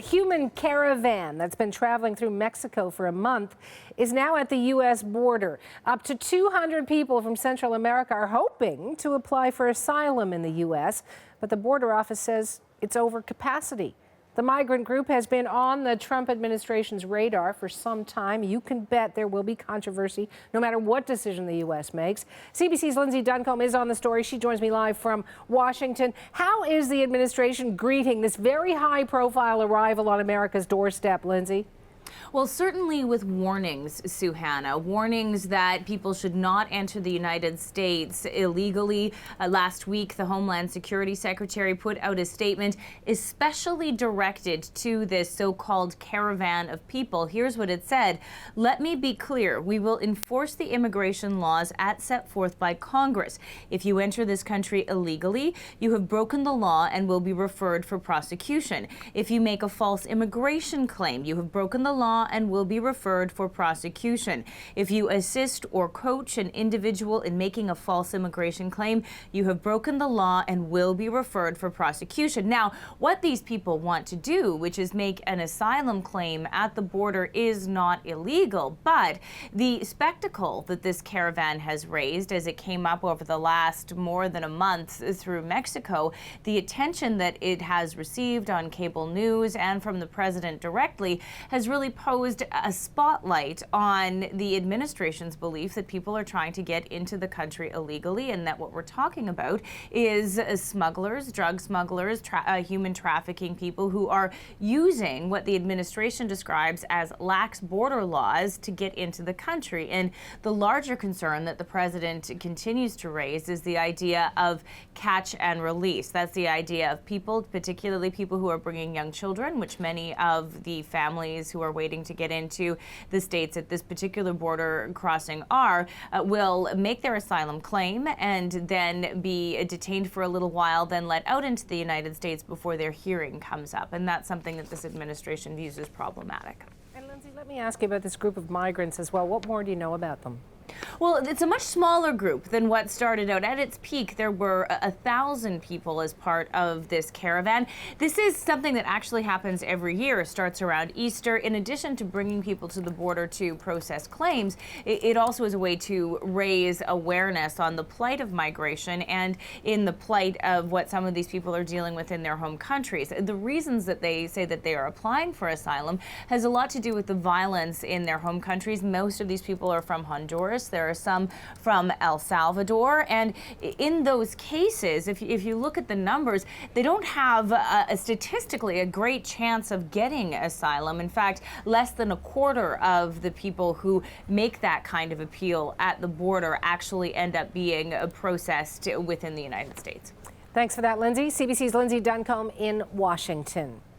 human caravan that's been traveling through Mexico for a month is now at the U.S. border. Up to 200 people from Central America are hoping to apply for asylum in the U.S., but the border office says it's over capacity. The migrant group has been on the Trump administration's radar for some time. You can bet there will be controversy no matter what decision the U.S. makes. CBC's Lindsay Duncombe is on the story. She joins me live from Washington. How is the administration greeting this very high-profile arrival on America's doorstep, Lindsay? Well, certainly with warnings, Suhana, warnings that people should not enter the United States illegally. Last week, the Homeland Security Secretary put out a statement especially directed to this so-called caravan of people. Here's what it said. "Let me be clear. We will enforce the immigration laws as set forth by Congress. If you enter this country illegally, you have broken the law and will be referred for prosecution. If you make a false immigration claim, you have broken the law and will be referred for prosecution. If you assist or coach an individual in making a false immigration claim, you have broken the law and will be referred for prosecution." Now, what these people want to do, which is make an asylum claim at the border, is not illegal, but the spectacle that this caravan has raised as it came up over the last more than a month through Mexico, the attention that it has received on cable news and from the president directly has really posed a spotlight on the administration's belief that people are trying to get into the country illegally, and that what we're talking about is smugglers, drug smugglers, human trafficking people who are using what the administration describes as lax border laws to get into the country. And the larger concern that the president continues to raise is the idea of catch and release. That's the idea of people, particularly people who are bringing young children, which many of the families who are waiting to get into the states at this particular border crossing are, will make their asylum claim and then be detained for a little while, then let out into the United States before their hearing comes up. And that's something that this administration views as problematic. And Lindsay, let me ask you about this group of migrants as well. What more do you know about them? Well, it's a much smaller group than what started out. At its peak, there were 1,000 people as part of this caravan. This is something that actually happens every year. It starts around Easter. In addition to bringing people to the border to process claims, it also is a way to raise awareness on the plight of migration and in the plight of what some of these people are dealing with in their home countries. The reasons that they say that they are applying for asylum has a lot to do with the violence in their home countries. Most of these people are from Honduras. There are some from El Salvador, and in those cases, if you look at the numbers, they don't have statistically a great chance of getting asylum. In fact, less than a quarter of the people who make that kind of appeal at the border actually end up being processed within the United States. Thanks for that, Lindsay. CBC's Lindsay Duncombe in Washington.